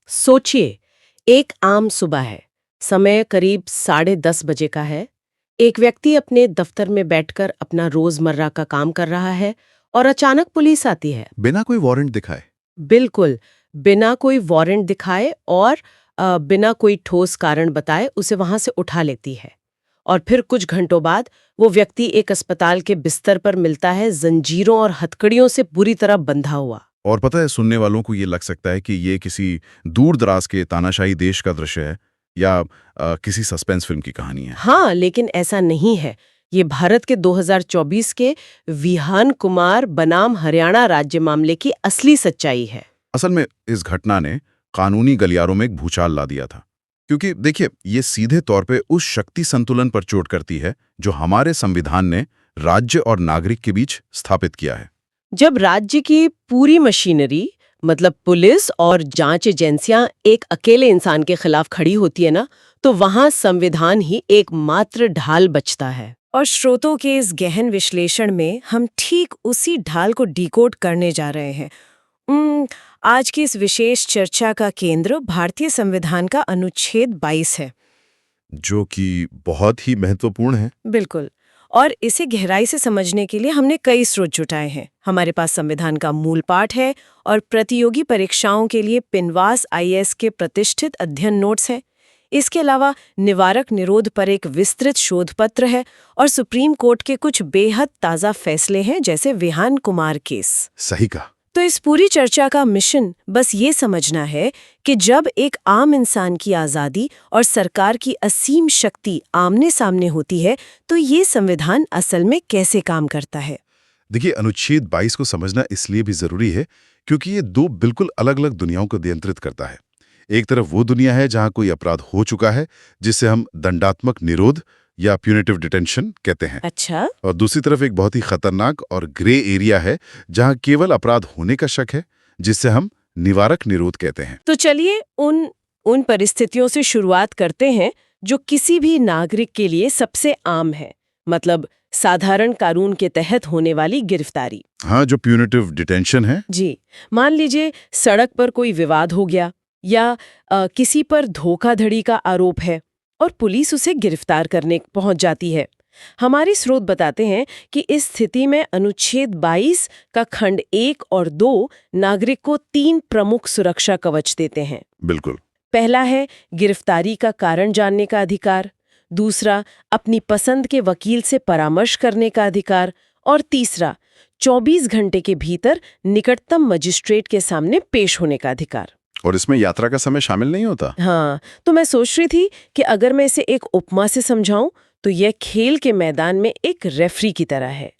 सोचिए, एक आम सुबह है। समय करीब 10:30 बजे का है। एक व्यक्ति अपने दफ्तर में बैठकर अपना रोजमर्रा का काम कर रहा है और अचानक पुलिस आती है। बिना कोई वारंट दिखाए। बिल्कुल, बिना कोई वारंट दिखाए और बिना कोई ठोस कारण बताए उसे वहां से उठा लेती है। और फिर कुछ घंटों बाद वो व्यक्ति एक अस्पताल के बिस्तर पर मिलता है, जंजीरों और हथकड़ियों से बुरी तरह बंधा हुआ। और पता है, सुनने वालों को ये लग सकता है कि ये किसी दूर दराज के तानाशाही देश का दृश्य है या किसी सस्पेंस फिल्म की कहानी है। हाँ, लेकिन ऐसा नहीं है। ये भारत के 2024 के विहान कुमार बनाम हरियाणा राज्य मामले की असली सच्चाई है। असल में इस घटना ने कानूनी गलियारों में एक भूचाल ला दिया था। क्योंकि देखिए, ये सीधे तौर पे उस शक्ति संतुलन पर चोट करती है जो हमारे संविधान ने राज्य और नागरिक के बीच स्थापित किया है। जब राज्य की पूरी मशीनरी मतलब पुलिस और जांच एजेंसियां एक अकेले इंसान के खिलाफ खड़ी होती है ना, तो वहां संविधान ही एकमात्र ढाल बचता है। और स्रोतों के इस गहन विश्लेषण में हम ठीक उसी ढाल को डिकोड करने जा रहे हैं। आज की इस विशेष चर्चा का केंद्र भारतीय संविधान का अनुच्छेद 22 है। जो कि बहुत ही महत्वपूर्ण है। बिल्कुल। और इसे गहराई से समझने के लिए हमने कई स्रोत जुटाए हैं। हमारे पास संविधान का मूल पाठ है और प्रतियोगी परीक्षाओं के लिए पिनवास आईएएस के प्रतिष्ठित अध्ययन नोट्स हैं। इसके अलावा निवारक निरोध पर एक विस्तृत शोध पत्र है और सुप्रीम कोर्ट के कुछ बेहद ताज़ा फैसले हैं, जैसे विहान कुमार केस। सही कहा। तो इस पूरी चर्चा का मिशन बस ये समझना है कि जब एक आम इंसान की आज़ादी और सरकार की असीम शक्ति आमने सामने होती है, तो ये संविधान असल में कैसे काम करता है। देखिए, अनुच्छेद 22 को समझना इसलिए भी जरूरी है क्योंकि ये दो बिल्कुल अलग अलग दुनियाओं को नियंत्रित करता है। एक तरफ वो दुनिया है जहां कोई अपराध हो चुका है, जिसे हम दंडात्मक निरोध या प्यूनिटिव डिटेंशन कहते हैं। अच्छा। और दूसरी तरफ एक बहुत ही खतरनाक और ग्रे एरिया है जहां केवल अपराध होने का शक है, जिससे हम निवारक निरोध कहते हैं। तो चलिए उन परिस्थितियों से शुरुआत करते हैं जो किसी भी नागरिक के लिए सबसे आम है, मतलब साधारण कानून के तहत होने वाली गिरफ्तारी। हाँ, जो प्यूनिटिव डिटेंशन है। जी, मान लीजिए सड़क पर कोई विवाद हो गया या किसी पर धोखाधड़ी का आरोप है और पुलिस उसे गिरफ्तार करने पहुंच जाती है। हमारे स्रोत बताते हैं कि इस स्थिति में अनुच्छेद 22 का खंड 1 और 2 नागरिक को 3 प्रमुख सुरक्षा कवच देते हैं। बिल्कुल। पहला है गिरफ्तारी का कारण जानने का अधिकार, दूसरा अपनी पसंद के वकील से परामर्श करने का अधिकार, और तीसरा 24 घंटे के भीतर निकटतम मजिस्ट्रेट के सामने पेश होने का अधिकार। और इसमें यात्रा का समय शामिल नहीं होता। हाँ, तो मैं सोच रही थी कि अगर मैं इसे एक उपमा से समझाऊं तो यह खेल के मैदान में एक रेफरी की तरह है।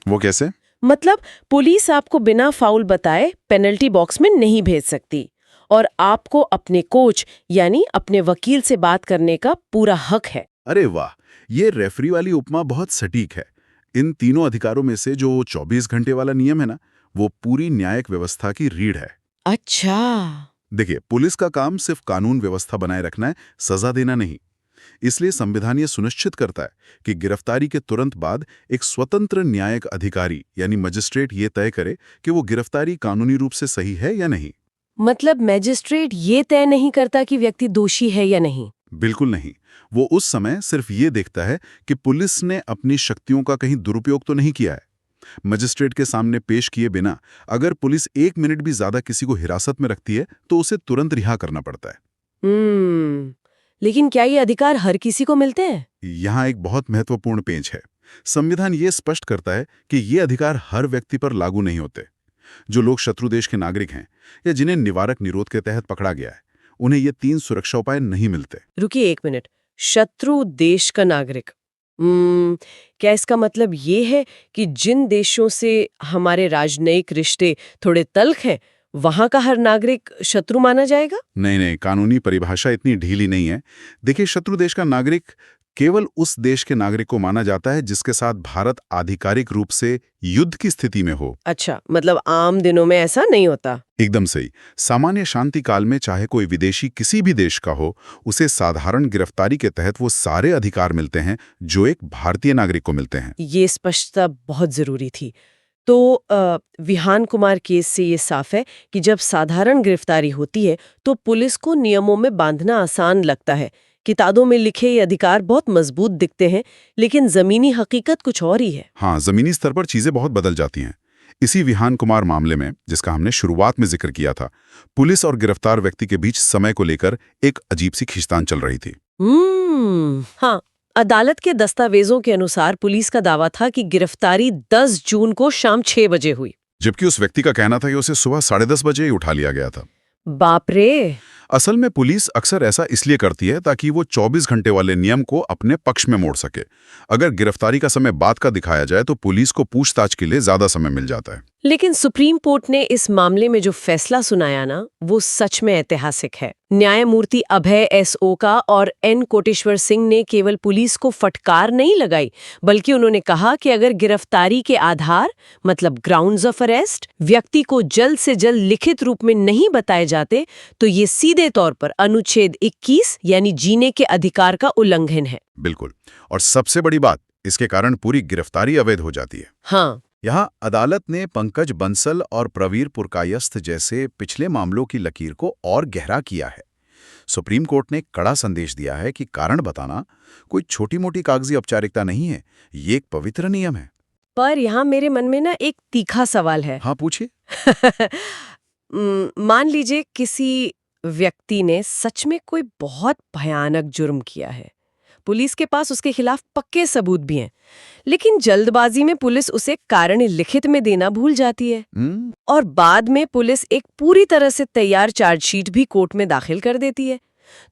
वो कैसे? मतलब पुलिस आपको बिना फाउल बताए पेनल्टी बॉक्स में नहीं भेज सकती और आपको अपने कोच यानी अपने वकील से बात करने का पूरा हक है। अरे वाह, ये रेफरी वाली उपमा बहुत सटीक है। इन तीनों अधिकारों में से जो 24 घंटे वाला नियम है ना, वो पूरी न्यायिक व्यवस्था की रीढ़ है। अच्छा। देखिए, पुलिस का काम सिर्फ कानून व्यवस्था बनाए रखना है, सजा देना नहीं। इसलिए संविधान ये सुनिश्चित करता है कि गिरफ्तारी के तुरंत बाद एक स्वतंत्र न्यायिक अधिकारी यानी मजिस्ट्रेट ये तय करे कि वो गिरफ्तारी कानूनी रूप से सही है या नहीं। मतलब मजिस्ट्रेट ये तय नहीं करता कि व्यक्ति दोषी है या नहीं? बिल्कुल नहीं। वो उस समय सिर्फ ये देखता है कि पुलिस ने अपनी शक्तियों का कहीं दुरुपयोग तो नहीं किया है। मजिस्ट्रेट के सामने पेश किए बिना अगर पुलिस 1 मिनट भी ज्यादा किसी को हिरासत में रखती है तो उसे तुरंत रिहा करना पड़ता है। लेकिन क्या ये अधिकार हर किसी को मिलते हैं? यहाँ एक बहुत महत्वपूर्ण पेंच है। संविधान ये स्पष्ट करता है कि ये अधिकार हर व्यक्ति पर लागू नहीं होते। जो लोग शत्रु देश के नागरिक हैं या जिन्हें निवारक निरोध के तहत पकड़ा गया है, उन्हें ये 3 सुरक्षा उपाय नहीं मिलते। रुकिए 1 मिनट। शत्रु देश का नागरिक, क्या इसका मतलब ये है कि जिन देशों से हमारे राजनयिक रिश्ते थोड़े तल्ख हैं, वहां का हर नागरिक शत्रु माना जाएगा? नहीं, कानूनी परिभाषा इतनी ढीली नहीं है। देखिए, शत्रु देश का नागरिक केवल उस देश के नागरिक को माना जाता है जिसके साथ भारत आधिकारिक रूप से युद्ध की स्थिति में हो। अच्छा, मतलब आम दिनों में ऐसा नहीं होता? एकदम सही। सामान्य शांति काल में चाहे कोई विदेशी किसी भी देश का हो, उसे साधारण गिरफ्तारी के तहत वो सारे अधिकार मिलते हैं जो एक भारतीय नागरिक को मिलते हैं। ये स्पष्टता बहुत जरूरी थी। तो विहान कुमार केस से ये साफ है कि जब साधारण गिरफ्तारी होती है तो पुलिस को नियमों में बांधना आसान लगता है। किताबों में लिखे ये अधिकार बहुत मजबूत दिखते हैं, लेकिन जमीनी हकीकत कुछ और ही है। हाँ, जमीनी स्तर पर चीजें बहुत बदल जाती हैं। इसी विहान कुमार मामले में, जिसका हमने शुरुआत में जिक्र किया था, पुलिस और गिरफ्तार व्यक्ति के बीच समय को लेकर एक अजीब सी खींचतान चल रही थी। हाँ, अदालत के दस्तावेजों के अनुसार पुलिस का दावा था कि गिरफ्तारी 10 जून को शाम 6 बजे हुई, जबकि उस व्यक्ति का कहना था कि उसे सुबह 10:30 बजे ही उठा लिया गया था। बाप रे! असल में पुलिस अक्सर ऐसा इसलिए करती है ताकि वो 24 घंटे वाले नियम को अपने पक्ष में मोड़ सके। अगर गिरफ्तारी का समय बाद का दिखाया जाए तो पुलिस को पूछताछ के लिए ज्यादा समय मिल जाता है। लेकिन सुप्रीम कोर्ट ने इस मामले में जो फैसला सुनाया ना, वो सच में ऐतिहासिक है। न्यायमूर्ति अभय एस ओका और एन कोटेश्वर सिंह ने केवल पुलिस को फटकार नहीं लगाई, बल्कि उन्होंने कहा कि अगर गिरफ्तारी के आधार मतलब ग्राउंड्स ऑफ अरेस्ट व्यक्ति को जल्द से जल्द लिखित रूप में नहीं बताए जाते तो ये सीधे तौर पर अनुच्छेद 21 यानी जीने के अधिकार का उल्लंघन है। बिल्कुल। और सबसे बड़ी बात, इसके कारण पूरी गिरफ्तारी अवैध हो जाती है। हाँ, यहाँ अदालत ने पंकज बंसल और प्रवीर पुरकायस्थ जैसे पिछले मामलों की लकीर को और गहरा किया है। सुप्रीम कोर्ट ने कड़ा संदेश दिया है कि कारण बताना कोई छोटी-मोटी कागजी औपचारिकता नहीं है, ये एक पवित्र नियम है। पर यहाँ मेरे मन में ना एक तीखा सवाल है। हाँ, पूछिए। मान लीजिए किसी व्यक्ति ने सच में कोई बहुत भयानक जुर्म किया है, पुलिस के पास उसके खिलाफ पक्के सबूत भी हैं, लेकिन जल्दबाजी में पुलिस उसे कारण लिखित में देना भूल जाती है और बाद में पुलिस एक पूरी तरह से तैयार चार्जशीट भी कोर्ट में दाखिल कर देती है।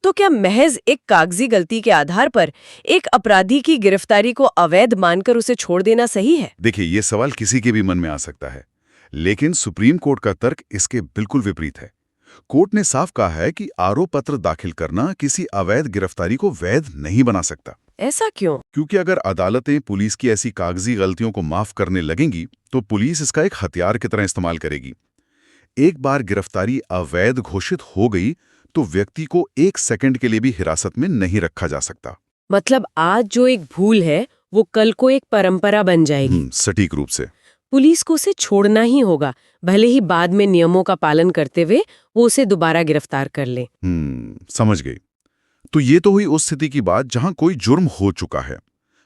तो क्या महज एक कागजी गलती के आधार पर एक अपराधी की गिरफ्तारी को अवैध मानकर उसे छोड़ देना सही है? देखिए, ये सवाल किसी के भी मन में आ सकता है, लेकिन सुप्रीम कोर्ट का तर्क इसके बिल्कुल विपरीत है। कोर्ट ने साफ कहा है कि आरोप पत्र दाखिल करना किसी अवैध गिरफ्तारी को वैध नहीं बना सकता। ऐसा क्यों? क्योंकि अगर अदालतें पुलिस की ऐसी कागजी गलतियों को माफ करने लगेंगी तो पुलिस इसका एक हथियार की तरह इस्तेमाल करेगी। एक बार गिरफ्तारी अवैध घोषित हो गई तो व्यक्ति को 1 सेकंड के लिए भी हिरासत में नहीं रखा जा सकता। मतलब आज जो एक भूल है वो कल को एक परंपरा बन जाएगी। सटीक रूप से। पुलिस को उसे छोड़ना ही होगा, भले ही बाद में नियमों का पालन करते हुए वो उसे दोबारा गिरफ्तार कर ले। समझ गई। तो ये तो हुई उस स्थिति की बात जहां कोई जुर्म हो चुका है,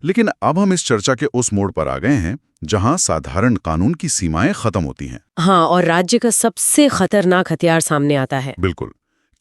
लेकिन अब हम इस चर्चा के उस मोड़ पर आ गए हैं जहां साधारण कानून की सीमाएं खत्म होती हैं। हाँ, और राज्य का सबसे खतरनाक हथियार सामने आता है। बिल्कुल।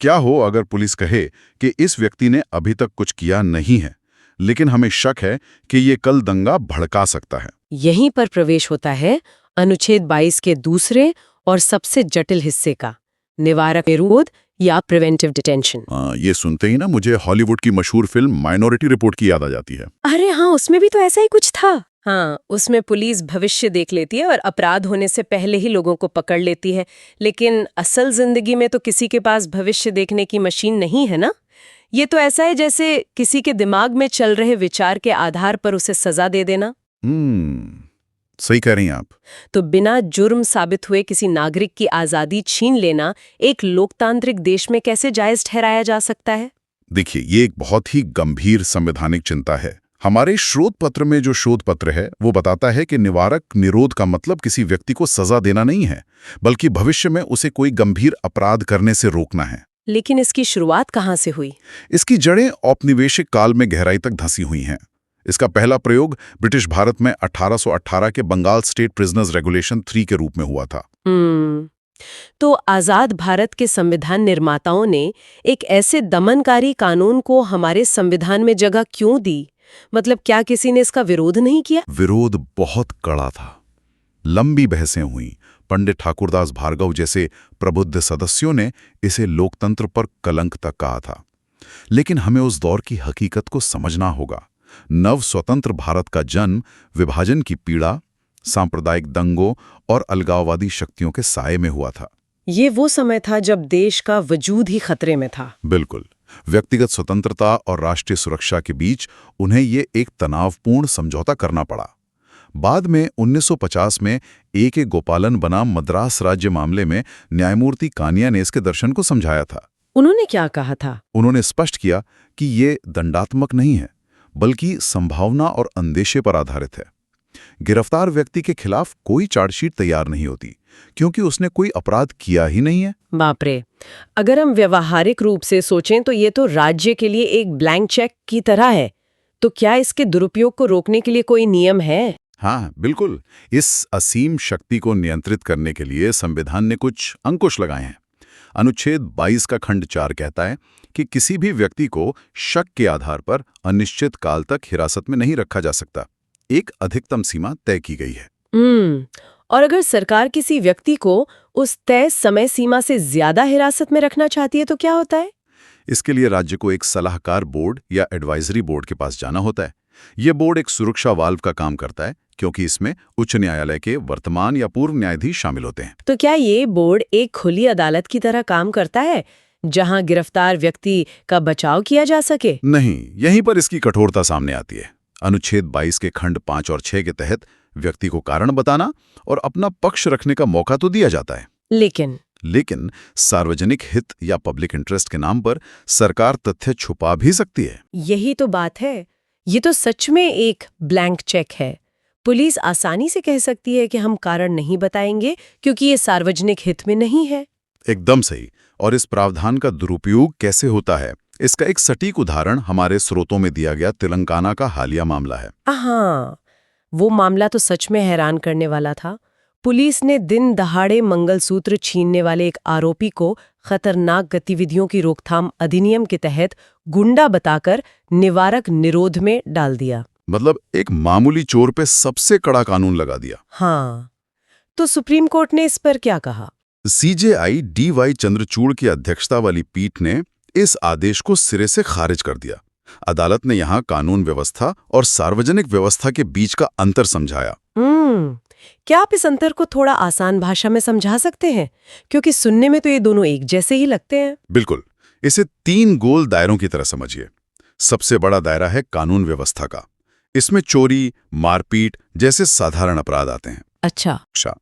क्या हो अगर पुलिस कहे कि इस व्यक्ति ने अभी तक कुछ किया नहीं है, लेकिन हमें शक है कि ये कल दंगा भड़का सकता है। यहीं पर प्रवेश होता है अनुच्छेद 22 के दूसरे और सबसे जटिल हिस्से का, निवारक निरोध या प्रिवेंटिव डिटेंशन। ये सुनते ही ना मुझे हॉलीवुड की मशहूर फिल्म माइनॉरिटी रिपोर्ट की याद आ जाती है। अरे हाँ, उसमें भी तो ऐसा ही कुछ था। हाँ, उसमें पुलिस भविष्य देख लेती है और अपराध होने से पहले ही लोगों को पकड़ लेती है, लेकिन असल जिंदगी में तो किसी के पास भविष्य देखने की मशीन नहीं है ना। ये तो ऐसा है जैसे किसी के दिमाग में चल रहे विचार के आधार पर उसे सजा दे देना। सही कह रही हैं आप। तो बिना जुर्म साबित हुए किसी नागरिक की आजादी छीन लेना एक लोकतांत्रिक देश में कैसे जायज ठहराया जा सकता है? देखिए, ये एक बहुत ही गंभीर संवैधानिक चिंता है। हमारे शोध पत्र में जो शोध पत्र है वो बताता है कि निवारक निरोध का मतलब किसी व्यक्ति को सजा देना नहीं है, बल्कि भविष्य में उसे कोई गंभीर अपराध करने से रोकना है। लेकिन इसकी शुरुआत कहाँ से हुई? इसकी जड़ें औपनिवेशिक काल में गहराई तक धंसी हुई हैं। इसका पहला प्रयोग ब्रिटिश भारत में 1818 के बंगाल स्टेट प्रिजनर्स रेगुलेशन 3 के रूप में हुआ था। तो आजाद भारत के संविधान निर्माताओं ने एक ऐसे दमनकारी कानून को हमारे संविधान में जगह क्यों दी? मतलब क्या किसी ने इसका विरोध नहीं किया? विरोध बहुत कड़ा था। लंबी बहसें हुई। पंडित ठाकुरदास भार्गव जैसे प्रबुद्ध सदस्यों ने इसे लोकतंत्र पर कलंक तक कहा था। लेकिन हमें उस दौर की हकीकत को समझना होगा। नव स्वतंत्र भारत का जन्म विभाजन की पीड़ा, सांप्रदायिक दंगों और अलगाववादी शक्तियों के साये में हुआ था। ये वो समय था जब देश का वजूद ही खतरे में था। बिल्कुल। व्यक्तिगत स्वतंत्रता और राष्ट्रीय सुरक्षा के बीच उन्हें ये एक तनावपूर्ण समझौता करना पड़ा। बाद में 1950 में A.K. गोपालन बनाम मद्रास राज्य मामले में न्यायमूर्ति कानिया ने इसके दर्शन को समझाया था। उन्होंने क्या कहा था? उन्होंने स्पष्ट किया कि ये दंडात्मक नहीं है, बल्कि संभावना और अंदेशे पर आधारित है। गिरफ्तार व्यक्ति के खिलाफ कोई चार्जशीट तैयार नहीं होती, क्योंकि उसने कोई अपराध किया ही नहीं है। बाप रे। अगर हम व्यवहारिक रूप से सोचें तो ये तो राज्य के लिए एक ब्लैंक चेक की तरह है। तो क्या इसके दुरुपयोग को रोकने के लिए कोई नियम है? हाँ, बिल्कुल। इस असीम शक्ति को नियंत्रित करने के लिए संविधान ने कुछ अंकुश लगाए हैं। अनुच्छेद 22 का खंड 4 कहता है कि किसी भी व्यक्ति को शक के आधार पर अनिश्चित काल तक हिरासत में नहीं रखा जा सकता। एक अधिकतम सीमा तय की गई है। और अगर सरकार किसी व्यक्ति को उस तय समय सीमा से ज्यादा हिरासत में रखना चाहती है तो क्या होता है? इसके लिए राज्य को एक सलाहकार बोर्ड या एडवाइजरी बोर्ड के पास जाना होता है। ये बोर्ड एक सुरक्षा वाल्व का काम करता है, क्योंकि इसमें उच्च न्यायालय के वर्तमान या पूर्व न्यायाधीश शामिल होते हैं। तो क्या ये बोर्ड एक खुली अदालत की तरह काम करता है, जहां गिरफ्तार व्यक्ति का बचाव किया जा सके? नहीं, यहीं पर इसकी कठोरता सामने आती है। अनुच्छेद 22 के खंड 5 और 6 के तहत व्यक्ति को कारण बताना और अपना पक्ष रखने का मौका तो दिया जाता है, लेकिन सार्वजनिक हित या पब्लिक इंटरेस्ट के नाम पर सरकार तथ्य छुपा भी सकती है। यही तो बात है। ये तो सच में एक ब्लैंक चेक है। पुलिस आसानी से कह सकती है कि हम कारण नहीं बताएंगे क्योंकि ये सार्वजनिक हित में नहीं है। एकदम सही। और इस प्रावधान का दुरुपयोग कैसे होता है, इसका एक सटीक उदाहरण हमारे स्रोतों में दिया गया तेलंगाना का हालिया मामला है। हाँ, वो मामला तो सच में हैरान करने वाला था। पुलिस ने दिन दहाड़े मंगलसूत्र छीनने वाले एक आरोपी को खतरनाक गतिविधियों की रोकथाम अधिनियम के तहत गुंडा बताकर निवारक निरोध में डाल दिया। मतलब एक मामूली चोर पे सबसे कड़ा कानून लगा दिया। हाँ, तो सुप्रीम कोर्ट ने इस पर क्या कहा? CJI DY चंद्रचूड़ की अध्यक्षता वाली पीठ ने इस आदेश को सिरे से खारिज कर दिया। अदालत ने यहाँ कानून व्यवस्था और सार्वजनिक व्यवस्था के बीच का अंतर समझाया। क्या आप इस अंतर को थोड़ा आसान भाषा में समझा सकते हैं? क्योंकि सुनने में तो ये दोनों एक जैसे ही लगते हैं। बिल्कुल। इसे 3 गोल दायरों की तरह समझिए। सबसे बड़ा दायरा है कानून व्यवस्था का। इसमें चोरी, मारपीट जैसे साधारण अपराध आते हैं। अच्छा,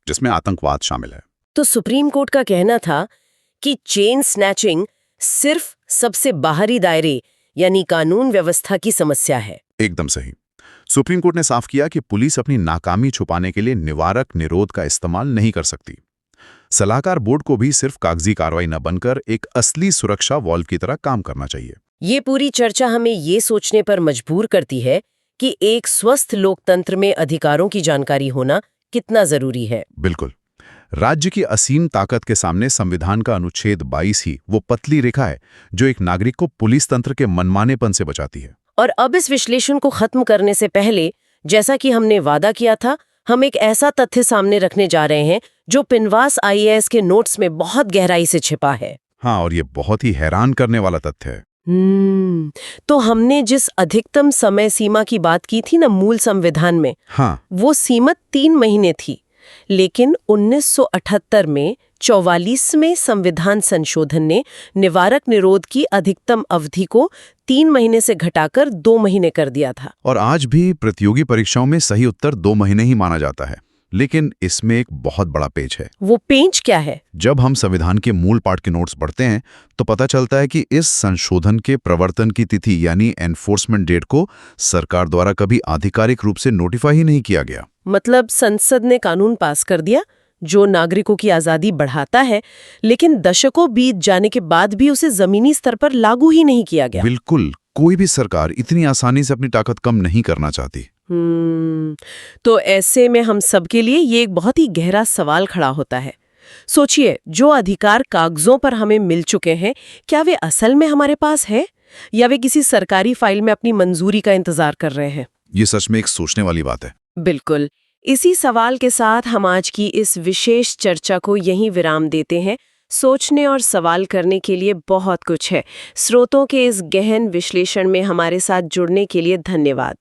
जिसमें आतंकवाद शामिल है। तो सुप्रीम कोर्ट का कहना था कि चेन स्नैचिंग सिर्फ सबसे बाहरी दायरे यानी कानून व्यवस्था की समस्या है। एकदम सही। सुप्रीम कोर्ट ने साफ किया कि पुलिस अपनी नाकामी छुपाने के लिए निवारक निरोध का इस्तेमाल नहीं कर सकती। सलाहकार बोर्ड को भी सिर्फ कागजी कार्रवाई न बनकर एक असली सुरक्षा वॉल्व की तरह काम करना चाहिए। ये पूरी चर्चा हमें ये सोचने पर मजबूर करती है कि एक स्वस्थ लोकतंत्र में अधिकारों की जानकारी होना कितना जरूरी है। बिल्कुल। राज्य की असीम ताकत के सामने संविधान का अनुच्छेद 22 ही वो पतली रेखा है जो एक नागरिक को पुलिस तंत्र के मनमानेपन से बचाती है। और अब इस विश्लेषण को खत्म करने से पहले, जैसा कि हमने वादा किया था, हम एक ऐसा तथ्य सामने रखने जा रहे हैं जो पिनवास IAS के नोट्स में बहुत गहराई से छिपा है। हाँ, और ये बहुत ही हैरान करने वाला तथ्य है। तो हमने जिस अधिकतम समय सीमा की बात की थी ना मूल संविधान में, हाँ, वो सीमित 3 महीने थी। लेकिन 1978 में 44वें संविधान संशोधन ने निवारक निरोध की अधिकतम अवधि को 3 महीने से घटाकर 2 महीने कर दिया था। और आज भी प्रतियोगी परीक्षाओं में सही उत्तर 2 महीने ही माना जाता है। लेकिन इसमें एक बहुत बड़ा पेच है। वो पेच क्या है? जब हम संविधान के मूल पाठ के नोट्स पढ़ते हैं तो पता चलता है कि इस संशोधन के प्रवर्तन की तिथि यानी एनफोर्समेंट डेट को सरकार द्वारा कभी आधिकारिक रूप से नोटिफाई ही नहीं किया गया। मतलब संसद ने कानून पास कर दिया जो नागरिकों की आजादी बढ़ाता है, लेकिन दशकों बीत जाने के बाद भी उसे जमीनी स्तर पर लागू ही नहीं किया गया। बिल्कुल। कोई भी सरकार इतनी आसानी से अपनी ताकत कम नहीं करना चाहती। तो ऐसे में हम सबके लिए ये एक बहुत ही गहरा सवाल खड़ा होता है। सोचिए, जो अधिकार कागजों पर हमें मिल चुके हैं, क्या वे असल में हमारे पास है या वे किसी सरकारी फाइल में अपनी मंजूरी का इंतजार कर रहे हैं? ये सच में एक सोचने वाली बात है। बिल्कुल। इसी सवाल के साथ हम आज की इस विशेष चर्चा को यहीं विराम देते हैं। सोचने और सवाल करने के लिए बहुत कुछ है। स्रोतों के इस गहन विश्लेषण में हमारे साथ जुड़ने के लिए धन्यवाद।